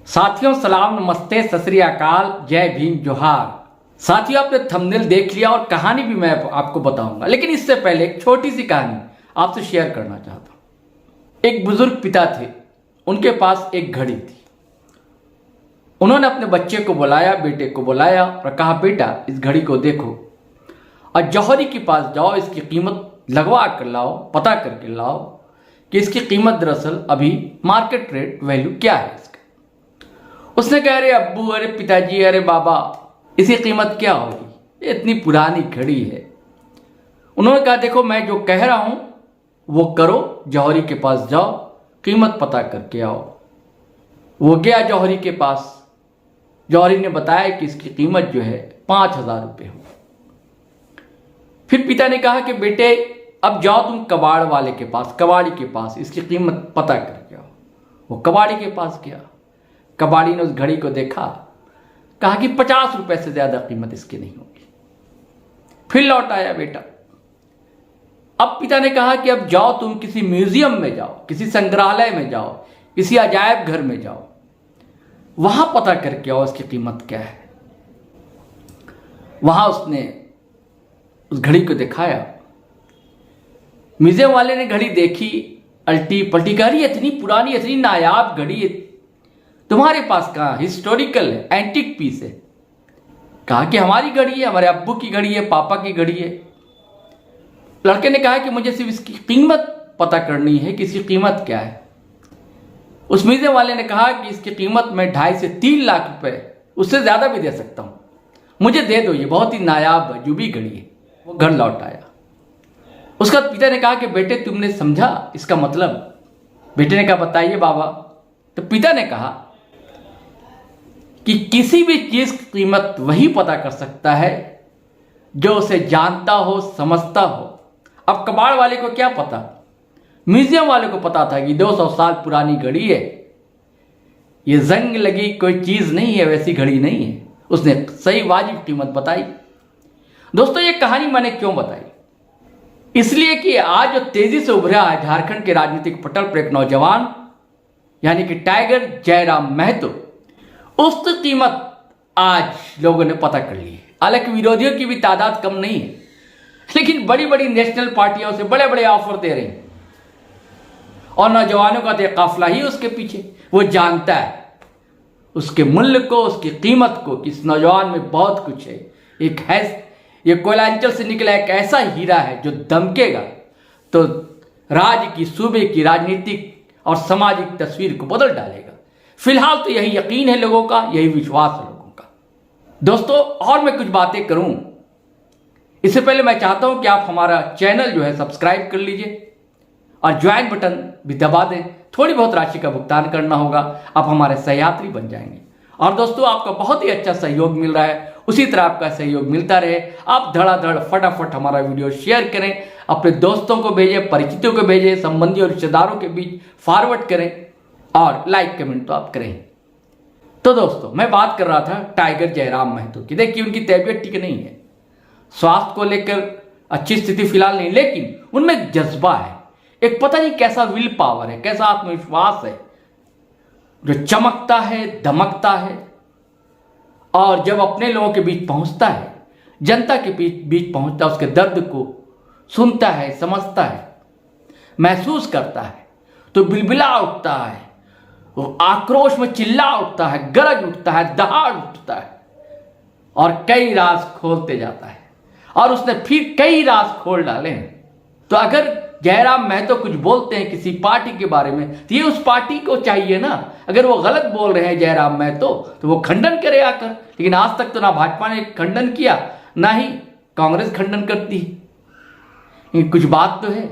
साथियों सलाम नमस्ते सत श्री अकाल जय भीम जोहार। साथियों आपने थंबनेल देख लिया और कहानी भी मैं आपको बताऊंगा, लेकिन इससे पहले एक छोटी सी कहानी आपसे शेयर करना चाहता हूं। एक बुजुर्ग पिता थे, उनके पास एक घड़ी थी। उन्होंने अपने बच्चे को बुलाया, बेटे को बुलाया और कहा, बेटा इस घड़ी को देखो और जौहरी के पास जाओ, इसकी कीमत लगवा कर लाओ, पता करके लाओ कि इसकी कीमत दरअसल अभी मार्केट रेट वैल्यू क्या है इसका। उसने कहा, अरे अब्बू, अरे पिताजी, अरे बाबा, इसकी कीमत क्या होगी, ये इतनी पुरानी घड़ी है। उन्होंने कहा, देखो मैं जो कह रहा हूं वो करो, जौहरी के पास जाओ, कीमत पता करके आओ। वो गया जौहरी के पास। जौहरी ने बताया कि इसकी कीमत जो है 5,000 रुपये हो। फिर पिता ने कहा कि बेटे अब जाओ तुम कबाड़ वाले के पास, कबाड़ी के पास इसकी कीमत पता करके आओ। वो कबाड़ी के पास गया। कबाड़ी ने उस घड़ी को देखा, कहा कि 50 रुपए से ज्यादा कीमत इसकी नहीं होगी। फिर लौट आया बेटा। अब पिता ने कहा कि अब जाओ तुम किसी म्यूजियम में जाओ, किसी संग्रहालय में जाओ, किसी अजायब घर में जाओ, वहां पता करके आओ इसकी कीमत क्या है। वहां उसने उस घड़ी को दिखाया। म्यूजियम वाले ने घड़ी देखी, अल्टी पल्टी, कही इतनी पुरानी, इतनी नायाब घड़ी तुम्हारे पास कहाँ, हिस्टोरिकल है, एंटिक पीस है। कहा कि हमारी घड़ी है, हमारे अब्बू की घड़ी है, पापा की घड़ी है। लड़के ने कहा कि मुझे सिर्फ इसकी कीमत पता करनी है कि इसकी कीमत क्या है। उस म्यूजियम वाले ने कहा कि इसकी कीमत मैं 2.5 से 3 लाख रुपए, उससे ज्यादा भी दे सकता हूं, मुझे दे दो, ये बहुत ही नायाब अजूबी घड़ी है। वो घर लौट आया। उसका पिता ने कहा कि बेटे तुमने समझा इसका मतलब। बेटे ने कहा, बताइए बाबा। तो पिता ने कहा कि किसी भी चीज की कीमत वही पता कर सकता है जो उसे जानता हो, समझता हो। अब कबाड़ वाले को क्या पता, म्यूजियम वाले को पता था कि 200 साल पुरानी घड़ी है, ये जंग लगी कोई चीज नहीं है, वैसी घड़ी नहीं है। उसने सही वाजिब कीमत बताई। दोस्तों ये कहानी मैंने क्यों बताई, इसलिए कि आज जो तेजी से उभरा है झारखंड के राजनीतिक पटल पर एक नौजवान, यानी कि टाइगर जयराम महतो, उसकी कीमत आज लोगों ने पता कर ली है। हालांकि विरोधियों की भी तादाद कम नहीं है, लेकिन बड़ी बड़ी नेशनल पार्टियों से बड़े बड़े ऑफर दे रहे हैं और नौजवानों का तो काफिला ही उसके पीछे। वो जानता है उसके मूल्य को, उसकी कीमत को, कि इस नौजवान में बहुत कुछ है। एक है, ये कोयलांचल से निकला एक ऐसा हीरा है जो दमकेगा तो राज्य की, सूबे की राजनीतिक और सामाजिक तस्वीर को बदल डालेगा। फिलहाल तो यही यकीन है लोगों का, यही विश्वास है लोगों का। दोस्तों और मैं कुछ बातें करूं इससे पहले मैं चाहता हूं कि आप हमारा चैनल जो है सब्सक्राइब कर लीजिए और ज्वाइन बटन भी दबा दें। थोड़ी बहुत राशि का भुगतान करना होगा, आप हमारे सहयात्री बन जाएंगे। और दोस्तों आपका बहुत ही अच्छा सहयोग मिल रहा है, उसी तरह आपका सहयोग मिलता रहे। आप धड़ाधड़ फटाफट हमारा वीडियो शेयर करें, अपने दोस्तों को भेजें, परिचितों को भेजें, संबंधी और रिश्तेदारों के बीच फॉरवर्ड करें और लाइक कमेंट तो आप करें। तो दोस्तों मैं बात कर रहा था टाइगर जयराम महतो की। देखिए उनकी तबीयत ठीक नहीं है, स्वास्थ्य को लेकर अच्छी स्थिति फिलहाल नहीं, लेकिन उनमें एक जज्बा है, एक पता नहीं कैसा विल पावर है, कैसा आत्मविश्वास है जो चमकता है, धमकता है। और जब अपने लोगों के बीच पहुंचता है, जनता के बीच पहुंचता है, उसके दर्द को सुनता है, समझता है, महसूस करता है, तो बिलबिला उठता है, वो आक्रोश में चिल्ला उठता है, गरज उठता है, दहाड़ उठता है और कई राज खोलते जाता है। और उसने फिर कई राज खोल डाले हैं। तो अगर जयराम महतो कुछ बोलते हैं किसी पार्टी के बारे में, तो ये उस पार्टी को चाहिए ना, अगर वो गलत बोल रहे हैं जयराम महतो तो वो खंडन करे आकर। लेकिन आज तक तो ना भाजपा ने खंडन किया, ना ही कांग्रेस खंडन करती है। कुछ बात तो है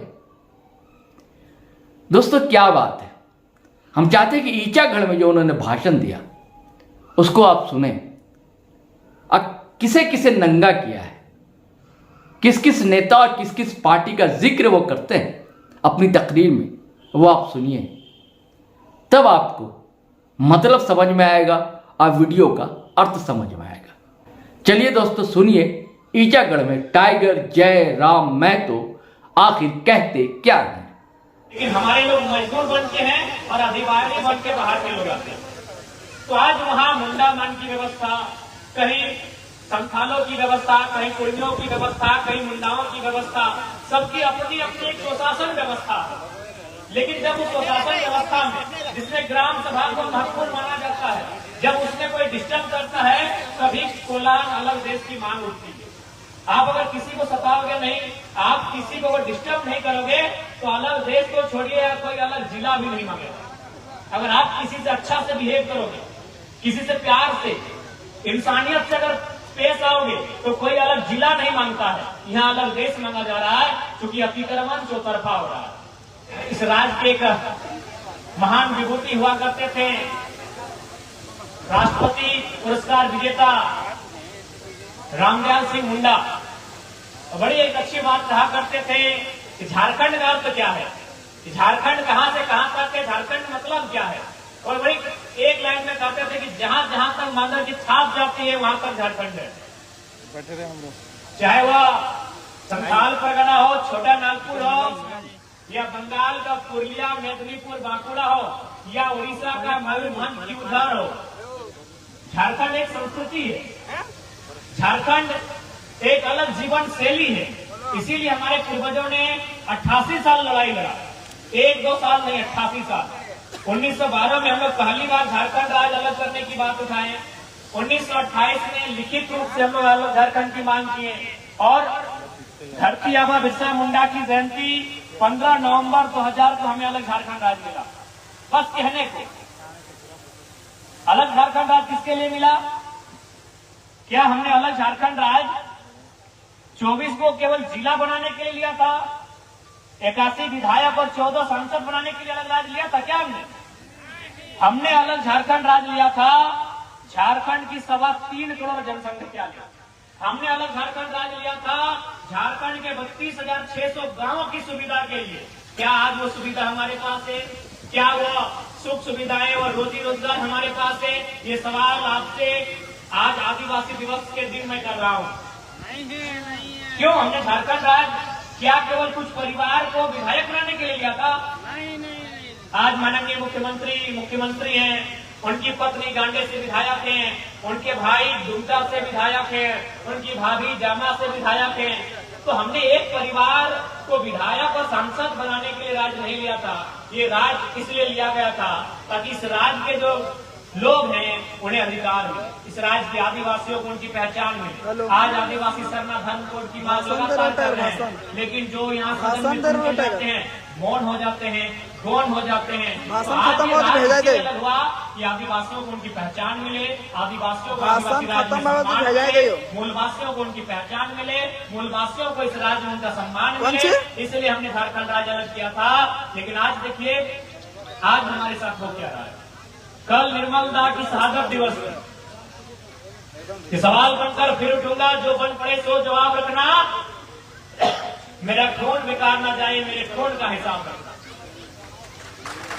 दोस्तों, क्या बात है। हम चाहते हैं कि ईचागढ़ में जो उन्होंने भाषण दिया उसको आप सुने। अब किसे किसे नंगा किया है, किस किस नेता और किस किस पार्टी का जिक्र वो करते हैं अपनी तकरीर में, वो आप सुनिए, तब आपको मतलब समझ में आएगा और वीडियो का अर्थ समझ में आएगा। चलिए दोस्तों सुनिए, ईचागढ़ में टाइगर जयराम महतो आखिर कहते क्या हैं। लेकिन हमारे लोग मजदूर बन के हैं और अधिकारी बन के बाहर के लोग आते हैं। तो आज वहां मुंडा मन की व्यवस्था, कहीं संथालों की व्यवस्था, कहीं कुर्मियों की व्यवस्था, कहीं मुंडाओं की व्यवस्था, सबकी अपनी अपनी एक स्वशासन व्यवस्था। लेकिन जब उस स्वशासन व्यवस्था में जिसमें ग्राम सभा को महत्वपूर्ण माना जाता है, जब उसमें कोई डिस्टर्ब करता है, तभी कोलान अलग देश की मांग उठती है। आप अगर किसी को सताओगे नहीं, आप किसी को अगर डिस्टर्ब नहीं करोगे, तो अलग देश को छोड़िए या कोई अलग जिला भी नहीं मांगेगा। अगर आप किसी से अच्छा से बिहेव करोगे, किसी से प्यार से, इंसानियत से अगर पेश आओगे, तो कोई अलग जिला नहीं मांगता है। यहाँ अलग देश मांगा जा रहा है, क्योंकि अतिक्रमण चौतरफा हो रहा है। इस राज्य के एक महान विभूति हुआ करते थे, राष्ट्रपति पुरस्कार विजेता रामदयाल सिंह मुंडा। बड़ी एक अच्छी बात कहा करते थे कि झारखंड का अर्थ क्या है, कि झारखंड कहां से कहां तक है, झारखंड मतलब क्या है। और बड़ी एक लाइन में कहते थे कि जहां जहां तक मानव की छाप जाती है, वहां तक झारखंड है। चाहे वह संथाल परगना हो, छोटा नागपुर हो, या बंगाल का पुरुलिया, मेदिनीपुर, बांकुड़ा हो, या उड़ीसा का मयूरभंज की उधर हो, झारखंड एक संस्कृति है। झारखंड एक अलग जीवन शैली है। इसीलिए हमारे पूर्वजों ने 88 साल लड़ाई लड़ा, 1-2 साल नहीं, 88 साल। 1912 में हम लोग पहली बार झारखंड राज्य अलग करने की बात उठाए। 1928 में लिखित रूप से हम लोग अलग झारखंड की मांग किए, और धरती आबा बिरसा मुंडा की जयंती 15 नवंबर 2000 को हमें अलग झारखंड राज्य मिला। बस कहने को अलग झारखंड राज्य किसके लिए मिला? क्या हमने अलग झारखंड राज्य 24 को केवल जिला बनाने के लिए लिया था? 81 विधायक और 14 सांसद बनाने के लिए अलग राज्य लिया था क्या हमने अलग झारखंड राज्य लिया था झारखंड की 3.25 करोड़ जनसंख्या लिया। हमने अलग झारखंड राज्य लिया था झारखंड के 32,600 गांवों की सुविधा के लिए। क्या आज वो सुविधा हमारे पास है? क्या वो सुख सुविधाएं और रोजी रोजगार हमारे पास है? ये सवाल आपसे आज आदिवासी दिवस के दिन मैं कर रहा हूँ। क्यों हमने झारखंड राज्य क्या केवल कुछ परिवार को विधायक बनाने के लिए लिया था? आज माननीय मुख्यमंत्री हैं, उनकी पत्नी गांडे से विधायक हैं, उनके भाई दुमका से विधायक हैं, उनकी भाभी जामा से विधायक हैं। तो हमने एक परिवार को विधायक और सांसद बनाने के लिए राज्य नहीं लिया था। ये राज्य इसलिए लिया गया था ताकि इस राज्य के जो लोग हैं उन्हें अधिकार मिले, इस राज्य के आदिवासियों को उनकी पहचान मिले। आज आदिवासी सरना धर्म कोड की मांग लगातार कर रहे हैं, लेकिन जो यहाँ सदन में सुन जाते हैं, मौन हो जाते हैं, गौन हो जाते हैं। तो आज ये अलग हुआ कि आदिवासियों को उनकी पहचान मिले, आदिवासियों को मूलवासियों को उनकी पहचान मिले, मूलवासियों को इस राज्य में उनका सम्मान मिले। इसलिए हमने झारखंड राज्य अलग किया था। लेकिन आज देखिए आज हमारे साथ हो क्या रहा है। कल निर्मल दा की शहादत दिवस है। सवाल बनकर फिर उठूंगा, जो बन पड़े सो जवाब रखना। मेरा खून बेकार ना जाए, मेरे खून का हिसाब रखना।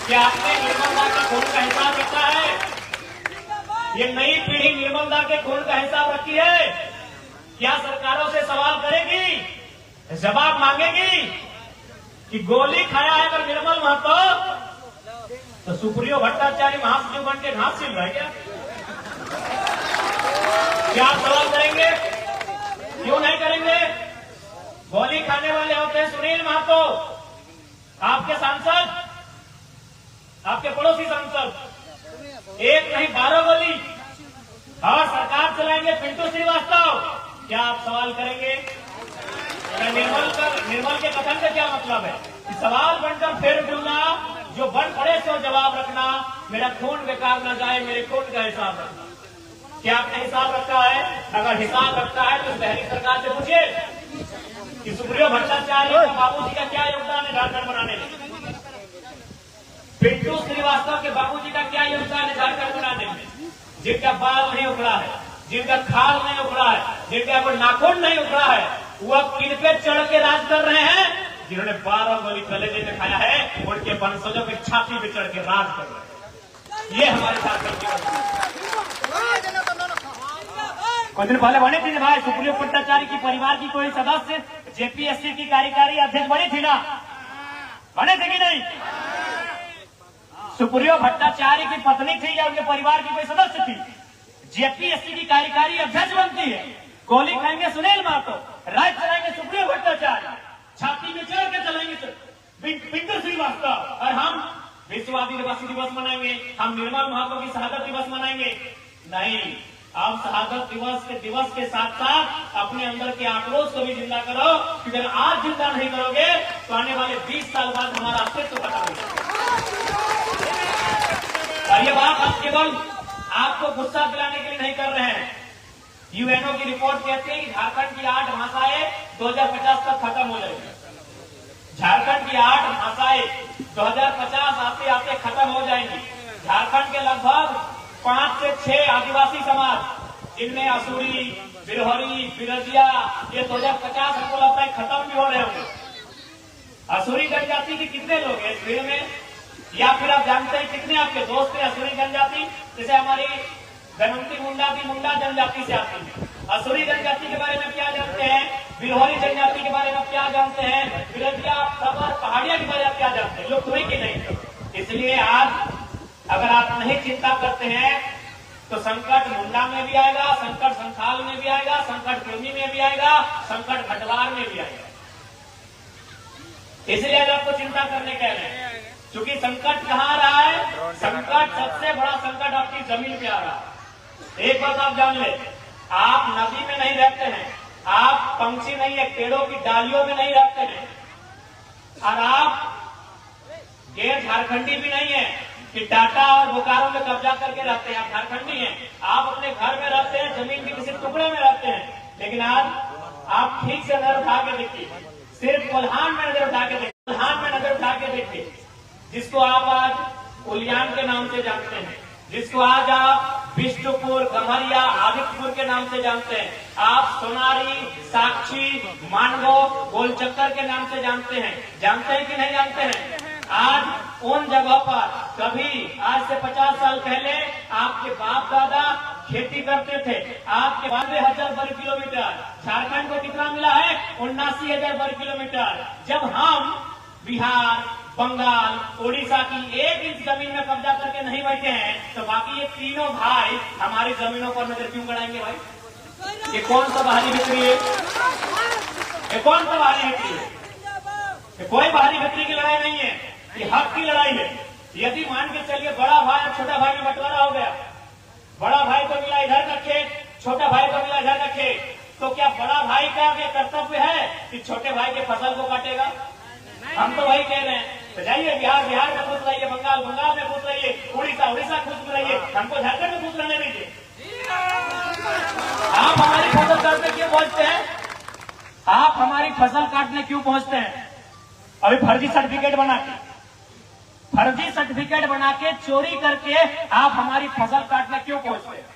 क्या आपने निर्मल दा के खून का हिसाब रखा है? ये नई पीढ़ी निर्मल दा के खून का हिसाब रखी है? क्या सरकारों से सवाल करेगी, जवाब मांगेगी कि गोली खाया है अगर निर्मल महतो तो सुप्रियो भट्टाचार्य महासचिव बन के घास छिल रहा है क्या आप सवाल करेंगे? क्यों नहीं करेंगे? गोली खाने वाले होते हैं सुनील महतो, आपके सांसद, आपके पड़ोसी सांसद। एक नहीं 12 गोली, और सरकार चलाएंगे पिंटू श्रीवास्तव। क्या आप सवाल करेंगे? निर्मल के कथन का क्या मतलब है? सवाल बनकर फिर दूंगा, जो बन पड़े सो जवाब रखना। मेरा खून बेकार न जाए, मेरे खून का हिसाब रखना। क्या आपने हिसाब रखा है? अगर हिसाब रखा है तो पहली सरकार से पूछिए कि सुप्रियो भट्टाचार्य का बाबूजी का क्या योगदान है झारखंड बनाने में, पिंटू श्रीवास्तव के बाबूजी का क्या योगदान है झारखंड बनाने में, जिनका बाल नहीं उखड़ा है, जिनका खाल नहीं उखड़ा है, जिनका कोई नाखून नहीं उखड़ा है, वो किन पे चढ़ के राज कर रहे हैं? जिन्होंने 12 गोली कलेजे में खाया है, उनके वंशजों की छाती पे चढ़ के राज कर रहे हैं। ये हमारे साथ कुछ दिन पहले बनी थी भाई सुप्रियो भट्टाचार्य की परिवार की कोई सदस्य जेपीएससी की कार्यकारी अध्यक्ष बनी थी ना? बने थे कि नहीं? सुप्रियो भट्टाचार्य की पत्नी थी या उनके परिवार की कोई सदस्य थी, जेपीएससी की कार्यकारी अध्यक्ष बनती है, गोली खाएंगे सुनील महतो, राज चलाएंगे सुप्रियो भट्टाचार्य, छाती में चढ़ के चलाएंगे पिंकर श्रीवास्तव, और हम विश्व आदिवासी दिवस मनाएंगे, हम निर्मल महतो की शहादत दिवस मनाएंगे। नहीं, अब शहादत दिवस के साथ साथ अपने अंदर के आक्रोश को भी जिंदा करो, क्योंकि अगर आज जिंदा नहीं करोगे तो आने वाले 20 साल बाद हमारा अस्तित्व खत्म हो जाएगा। और ये बात हम केवल आपको गुस्सा दिलाने के लिए नहीं कर रहे हैं। यूएनओ की रिपोर्ट कहती है कि झारखंड की 8 भाषाएं 2050 तक खत्म हो जाएगी। झारखंड की 8 भाषाएं 2050 आते आते खत्म हो जाएंगी। झारखंड के लगभग 5 से 6 आदिवासी समाज, जिनमें असुरी, बिरहोरी, बिरजिया, ये 2050 हमको लगता है खत्म भी हो रहे होंगे। असुरी जनजाति के कितने लोग हैं इस भीड़ में, या फिर आप जानते हैं कितने आपके दोस्त हैं असुरी जनजाति? जैसे हमारी धनवंती मुंडा भी मुंडा जनजाति से आती है। असुरी जनजाति के बारे में क्या जानते हैं? बिरहोरी जनजाति के बारे में क्या जानते हैं? बिरजिया, सबर, पहाड़िया के बारे में क्या जानते हैं? लोग तुम्हें कि नहीं। इसलिए आज अगर आप नहीं चिंता करते हैं तो संकट मुंडा में भी आएगा, संकट संथाल में भी आएगा, संकट प्रेमी में भी आएगा, संकट भटवार में भी आएगा। इसलिए आज आपको चिंता करने कह रहे हैं, क्योंकि संकट कहाँ आ रहा है? संकट, सबसे बड़ा संकट आपकी जमीन पे आ रहा है। एक बात आप जान ले, आप नदी में नहीं रहते हैं, आप पंछी नहीं है, पेड़ों की डालियों में नहीं रहते हैं, और आप गैर झारखंडी भी नहीं है कि टाटा और बोकारो में कब्जा करके रहते हैं। आप झारखंडी हैं, आप अपने घर में रहते हैं, जमीन के किसी टुकड़े में रहते हैं। लेकिन आज आप ठीक से नजर उठा के देखिए, सिर्फ कोल्हान में नजर उठा के देखिए, कोल्हान में नजर उठा के देखिए, जिसको आप आज उलियान के नाम से जानते हैं, जिसको आज आप विष्णुपुर, गम्हरिया, आदित्यपुर के नाम से जानते हैं, आप सोनारी, साक्षी, मानगो, गोलचक्कर के नाम से जानते हैं कि नहीं जानते हैं? आज उन जगहों पर कभी आज से 50 साल पहले आपके बाप दादा खेती करते थे। आपके 92,000 वर्ग किलोमीटर, झारखंड को कितना मिला है? 79,000 वर्ग किलोमीटर। जब हम बिहार, बंगाल, उड़ीसा की 1 इंच जमीन में कब्जा करके नहीं बैठे हैं, तो बाकी ये तीनों भाई हमारी जमीनों पर नजर क्यों गड़ाएंगे भाई? ये कौन सा बाहरी बिक्री है? ये कौन सा बाहरी बिक्री है? ये कोई बाहरी बिक्री की लड़ाई नहीं है, ये हक की लड़ाई है। यदि मान के चलिए बड़ा भाई और छोटा भाई में बंटवारा हो गया, बड़ा भाई को मिला इधर का खेत, छोटा भाई को मिला इधर का खेत, तो क्या बड़ा भाई का ये कर्तव्य है कि छोटे भाई के फसल को काटेगा? हम तो वही कह रहे हैं, तो जाइए बिहार में खुश रहिए, बंगाल में खुश रहिए, उड़ीसा खुश रहिए, हमको झारखंड में खुश रहने दीजिए। आप हमारी फसल काटने क्यों पहुंचते हैं? आप हमारी फसल काटने क्यों पहुंचते हैं? अभी फर्जी सर्टिफिकेट बना के चोरी करके आप हमारी फसल काटने क्यों पहुंचते हैं?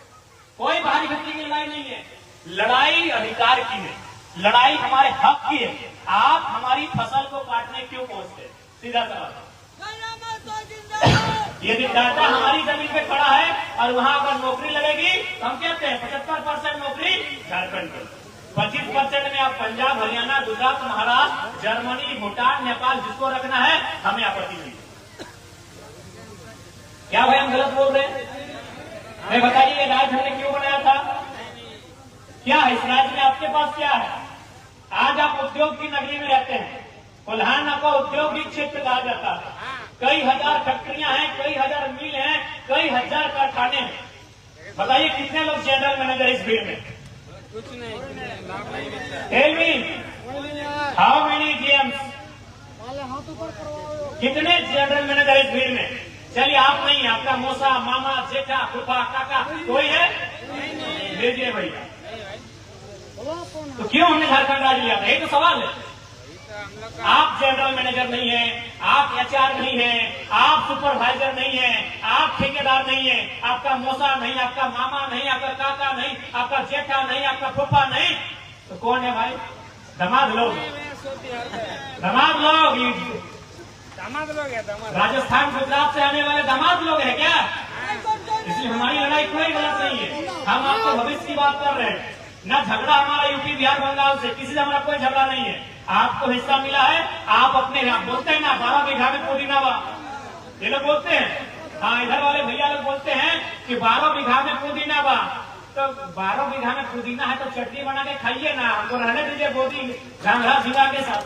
कोई बाहरी बिक्री की लड़ाई नहीं है, लड़ाई अधिकार की है, लड़ाई हमारे हक की है। आप हमारी फसल को काटने क्यों पहुंचते हैं? सीधा सवाल। यदि डाटा हमारी जमीन पे खड़ा है और वहां अगर नौकरी लगेगी तो हम कहते हैं 75% नौकरी झारखंड की, 25% में आप पंजाब, हरियाणा, गुजरात, महाराष्ट्र, जर्मनी, भूटान, नेपाल, जिसको रखना है हमें आपत्ति नहीं। क्या भाई हम गलत बोल रहे हैं? मैं बताइए ये राज्य हमने क्यों बनाया था? क्या है इस राज्य में? आपके पास क्या है? आज आप उद्योग की नगरी में रहते हैं। कोल्हान को औद्योगिक क्षेत्र कहा जाता है। कई हजार फैक्ट्रियां हैं, कई हजार मिल हैं, कई हजार कारखाने हैं। बताइए कितने लोग जनरल मैनेजर इस भीड़ में? कुछ नहीं। Tell me how many GMs? कितने जनरल मैनेजर इस भीड़ में? चलिए आप नहीं, आपका मौसा, मामा, जेठा, फूफा, काका कोई है? भेजिए भैया। तो क्यों हमने झारखंड राज्य लिया था? ये तो सवाल है। आप जनरल मैनेजर नहीं है, आप एचआर नहीं है, आप सुपरवाइजर नहीं है, आप ठेकेदार नहीं है, आपका मौसा नहीं, आपका मामा नहीं, आपका काका नहीं, आपका जेठा नहीं, आपका फूफा नहीं, तो कौन है भाई? दामाद लोग है। राजस्थान, गुजरात से आने वाले दामाद लोग हैं क्या? इसलिए हमारी लड़ाई कोई गलत नहीं है। हम आपको भविष्य की बात कर रहे हैं। न झगड़ा हमारा यूपी, बिहार, बंगाल से, किसी से हमारा कोई झगड़ा नहीं है। आपको हिस्सा मिला है, आप अपने बोलते हैं ना 12 बीघा में पुदीना, ये लोग बोलते हैं हाँ, इधर वाले भैया लोग बोलते हैं कि 12 बीघा में पुदीना बा। तो 12 बीघा में पुदीना है तो चटनी बना के खाइए ना, हमको रहने दीजिए बोदी झांझरा झींगा के साथ।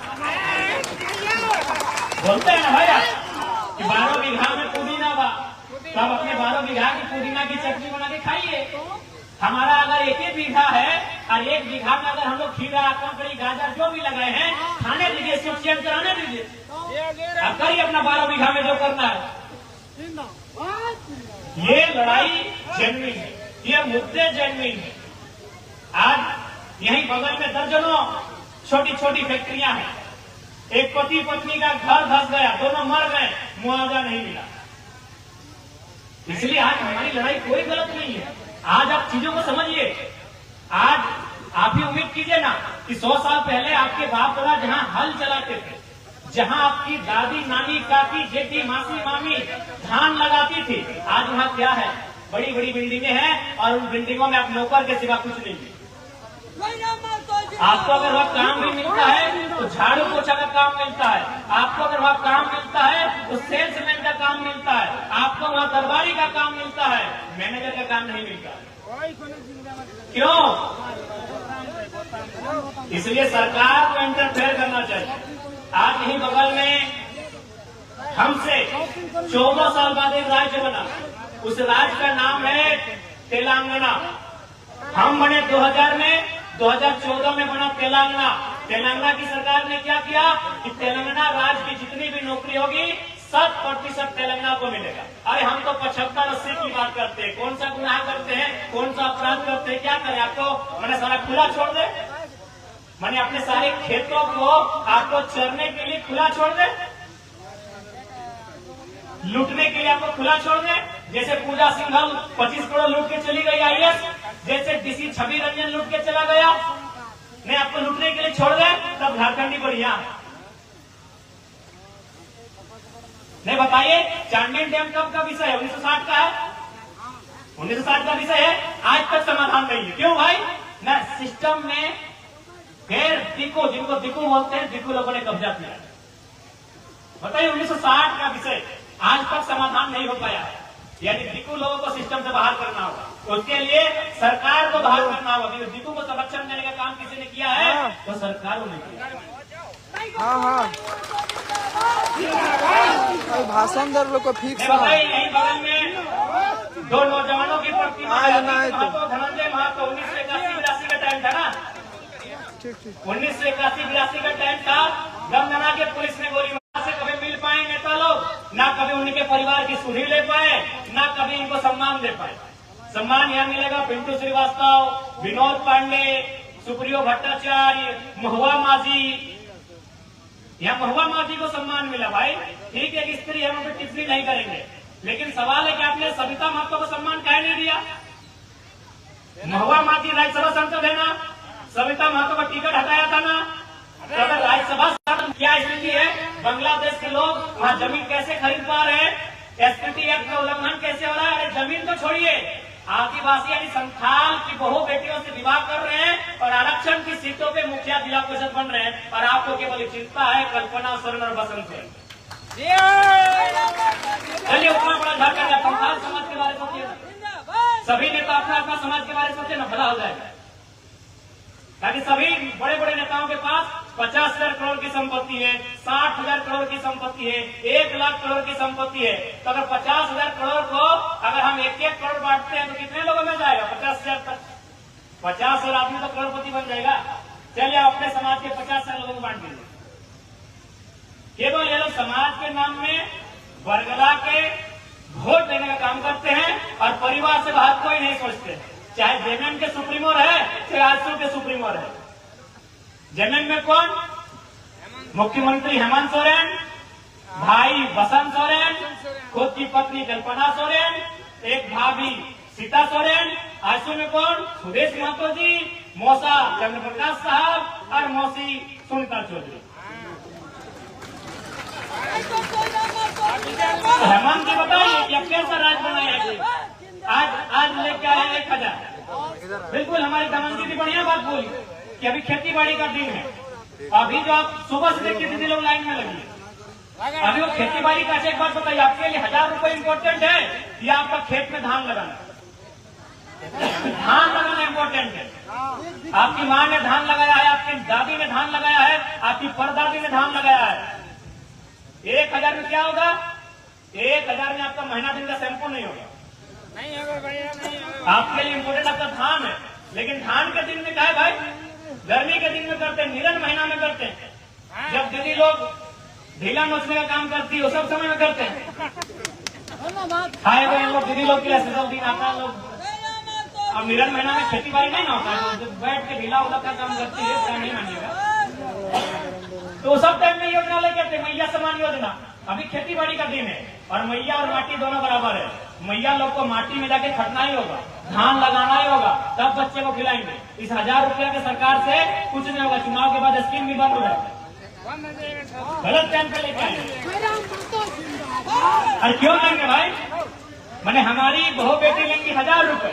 बोलते हैं ना भैया कि 12 बीघा में पुदीना बा, तो आप अपने 12 बीघा की पुदीना की चटनी बना के खाइए। हमारा अगर 1 बीघा है और 1 बीघा में अगर हम लोग खीरा, ककड़ी, गाजर जो भी लगाए हैं खाने दीजिए, सफिशिएंट कराने दीजिए। अब करिए अपना 12 बीघा में जो करना है। ये लड़ाई जेन्युइन है, ये मुद्दे जेन्युइन है। आज यहीं बगल में दर्जनों छोटी छोटी फैक्ट्रियां हैं। एक पति पत्नी का घर धस गया, दोनों मर गए, मुआवजा नहीं मिला। इसलिए आज हमारी लड़ाई कोई गलत नहीं है। आज आप चीजों को समझिए। आज आप ही उम्मीद कीजिए ना कि 100 साल पहले आपके बाप दादा जहां हल चलाते थे, जहां आपकी दादी, नानी, काकी, जेठी, मासी, मामी धान लगाती थी, आज वहां क्या है? बड़ी बड़ी बिल्डिंगें हैं और उन बिल्डिंगों में आप नौकर के सिवा कुछ नहीं है। आपको अगर वह काम भी मिलता है तो झाड़ू पोछा का काम मिलता है, आपको अगर वह काम मिलता है तो सेल्समैन का काम मिलता है, आपको वह दरबारी का काम मिलता है, मैनेजर का काम नहीं मिलता। क्यों? इसलिए सरकार को इंटरफेयर करना चाहिए। आज यही बगल में हमसे 14 साल बाद एक राज्य बना, उस राज्य का नाम है तेलंगाना। हम बने 2000 में, 2014 में बना तेलंगाना। तेलंगाना की सरकार ने क्या किया कि तेलंगाना राज्य की जितनी भी नौकरी होगी 100% तेलंगाना को मिलेगा। अरे हम तो 75-80 की बात करते हैं। कौन सा गुनाह करते हैं, कौन सा अपराध करते हैं, क्या करें? आपको मैंने सारा खुला छोड़ दे, मैंने अपने सारे खेतों को आपको चरने के लिए खुला छोड़ दे, लूटने के लिए आपको खुला छोड़ दे। जैसे पूजा सिंघल 25 करोड़ लूट के चली गई IAS, जैसे डीसी छवि रंजन लूट के चला गया, मैं आपको लूटने के लिए छोड़ दे, तब झारखंडी बढ़िया है। नहीं बताइए, चांडिल डैम कब का विषय है? 1960 का है, 1960 का विषय है, आज तक समाधान नहीं है। क्यों भाई? ना सिस्टम में फिर दिक्कू, जिनको दिक्कू बोलते हैं, दिक्कू लोगों ने कब्जा किया। बताइए, 1960 का विषय आज तक समाधान नहीं हो पाया है। यानी दिक्कू लोगों को सिस्टम से बाहर करना होगा, उसके लिए सरकार को बाहर करना होगा। क्योंकि दिक्कू को संरक्षण देने का काम किसी ने किया है तो सरकार ने किया। हाँ भाषण दर लोग को फिक्स बताइए, यही बगल में 2 नौजवानों की प्रतिमा है, धनंजय महतो। 1981-82 का टाइम था ना, 1981-82 का टाइम था। गंगना के पुलिस ने गोली से कभी मिल पाए नेता लोग, ना कभी उनके परिवार की सुधि ले पाए, ना कभी इनको सम्मान दे पाए। सम्मान यहाँ मिलेगा पिंटू श्रीवास्तव, विनोद पांडे, सुप्रियो भट्टाचार्य, महुआ माझी। यहाँ महुआ माझी को सम्मान मिला। भाई ठीक है कि स्त्री है, हम पे टिप्पणी नहीं करेंगे, लेकिन सवाल है कि आपने सविता महतो को सम्मान काहे नहीं दिया? महुआ माझी राज्यसभा सांसद है ना, सविता महतो का टिकट हटाया था ना। तो अगर राज्यसभा क्या स्थिति है, बांग्लादेश के लोग वहाँ जमीन कैसे खरीद पा रहे हैं, SPT एक्ट का उल्लंघन कैसे हो रहा है? अरे जमीन तो छोड़िए, आदिवासी यानी संथाल की बहु बेटियों से विवाह कर रहे हैं और आरक्षण की सीटों पे मुखिया जिला परिषद बन रहे हैं, और आपको केवल चिंता है कल्पना सोरेन और बसंत सोरेन। चलिए, उतना बड़ा झारखंड है, संथाल समाज के बारे में सोचिए, सभी नेता अपना अपना समाज के बारे में सोचे ना, भला हो जाएगा। ताकि सभी बड़े बड़े नेताओं के पास 50,000 करोड़ की संपत्ति है, 60,000 करोड़ की संपत्ति है, 1 लाख करोड़ की संपत्ति है। तो अगर 50,000 करोड़ को अगर हम 1-1 करोड़ बांटते हैं तो कितने लोगों में जाएगा? 50,000 तक। 50 और आदमी तो करोड़पति बन जाएगा। चलिए, अपने समाज के 50,000 लोगों को बांट दीजिए। केवल ये लोग समाज के नाम में बरगला के वोट देने का काम करते हैं और परिवार से बाहर कोई नहीं सोचते। चाहे जेएमएम के सुप्रीमो रहे, चाहे आजसू के सुप्रीमो रहे। जेएमएम में कौन? मुख्यमंत्री हेमंत सोरेन, भाई बसंत सोरेन, खुद की पत्नी कल्पना सोरेन, एक भाभी सीता सोरेन। आजसू में कौन? सुदेश महतो जी, मौसा चंद्रप्रकाश साहब और मौसी सुनीता चौधरी। हेमंत जी बताइए कि कैसा राज बनाया? आज लेके आए 1,000। बिल्कुल हमारी दमन दीदी बढ़िया बात बोली कि अभी खेती बाड़ी का दिन है। अभी जो आप सुबह से देखिए दीदी लोग लाइन में लगी, अभी वो खेती बाड़ी का एक बात बताइए, आपके लिए 1000 रुपए इम्पोर्टेंट है या आपका खेत में धान लगाना? धान लगाना इम्पोर्टेंट है। आपकी माँ ने धान लगाया है, आपकी दादी ने धान लगाया है, आपकी परदादी ने धान लगाया है। 1000 में क्या होगा? 1000 में आपका महीना दिन का शैम्पू नहीं होगा। आपके लिए इम्पोर्टेंट आपका धान है, लेकिन धान के दिन में क्या है भाई? गर्मी के दिन में करते हैं, मिलन महीना में करते हैं, जब दीदी लोग ढीला नोचने का काम करती है, वो सब समय में करते हैं। खाए हुए लोग दीदी लोग के लिए स्पेशल दिन आता है। लोग अब मिलन महीना में खेती बाड़ी नहीं ना होता है, तो बैठ के ढीला उला का काम करती है, क्या नहीं मानिएगा। तो सब टाइम में योजना लेके आते, मैया समान योजना। अभी खेती बाड़ी का दिन है और मैया और माटी दोनों बराबर है। मैया लोग को माटी में जाके खटना ही होगा, धान लगाना ही होगा, तब बच्चे को खिलाएंगे। इस 1000 रुपया के सरकार से कुछ नहीं होगा। चुनाव के बाद स्कीम भी बंद हो जाएगा। गलत टाइम पे लेके आए। और क्यों देंगे भाई? मैंने हमारी बहू बेटी लेंगी 1000 रुपए,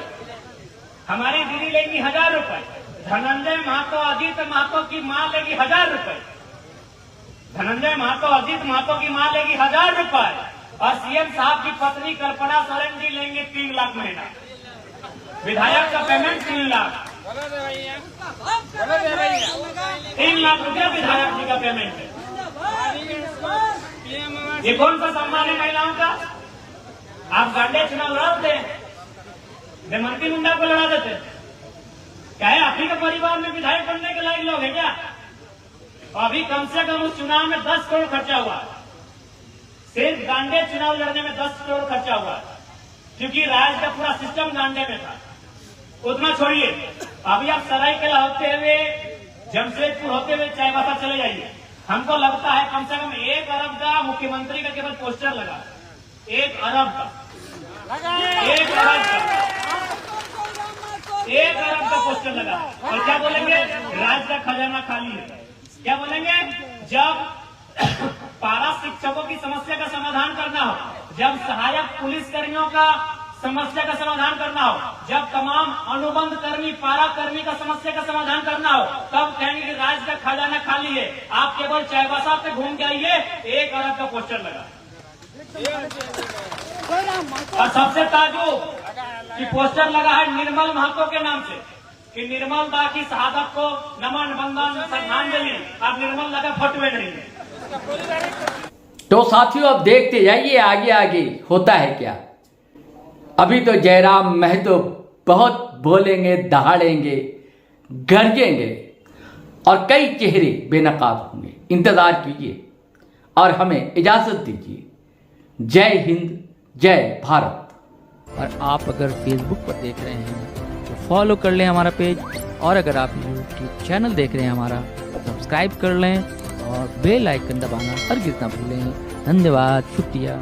हमारी दीदी लेंगी 1000 रुपए, धनंजय महतो अजीत महतो की माँ लेगी 1000 रुपए, धनंजय महतो अजीत महतो की माँ लेगी 1000 रुपए, और सीएम साहब की पत्नी कल्पना सोरेन जी लेंगे 3 लाख महीना। विधायक का पेमेंट 3 लाख, 3 लाख रुपया विधायक जी का पेमेंट है। ये कौन सा सम्मान है महिलाओं का? आप गांडे चुनाव लड़ते हैं, देमंती मुंडा को लड़ा देते, क्या है? आप ही के परिवार में विधायक बनने के लायक लोग हैं क्या? अभी कम से कम उस चुनाव में 10 करोड़ खर्चा हुआ, सिर्फ गांडे चुनाव लड़ने में 10 करोड़ खर्चा हुआ, क्योंकि राज्य का पूरा सिस्टम गांडे में था। उतना छोड़िए, अभी आप सरायकेला होते हुए, जमशेदपुर होते हुए चाईबासा चले जाइए, हमको लगता है कम से कम 1 अरब का मुख्यमंत्री का केवल पोस्टर लगा। 1 अरब का, 1 अरब का, 1 अरब का पोस्टर लगा। और क्या बोलेंगे? राज्य का खजाना खाली है। क्या बोलेंगे? जब पारा शिक्षकों की समस्या का समाधान करना हो, जब सहायक पुलिस कर्मियों का समस्या का समाधान करना हो, जब तमाम अनुबंध कर्मी, पारा कर्मी का समस्या का समाधान करना हो, तब कहेंगे कि राज्य का खजाना खाली है। आप केवल चाईबासा पे घूम के आइए, 1 अरब का पोस्टर लगा। और सबसे ताजुब कि पोस्टर लगा है निर्मल महतो के नाम से, कि निर्मल दा की शहादत को नमन बंदन श्रद्धांजलि। अब निर्मल लगा फटवे नहीं है। तो साथियों, अब देखते जाइए आगे आगे होता है क्या। अभी तो जयराम महतो बहुत बोलेंगे, दहाड़ेंगे, गरजेंगे और कई चेहरे बेनकाब होंगे। इंतजार कीजिए और हमें इजाजत दीजिए। जय हिंद, जय भारत। और आप अगर फेसबुक पर देख रहे हैं तो फॉलो कर लें हमारा पेज, और अगर आप यूट्यूब चैनल देख रहे हैं हमारा, सब्सक्राइब कर लें और बेल आइकन दबाना हरगिज़ ना भूलें। धन्यवाद, शुक्रिया।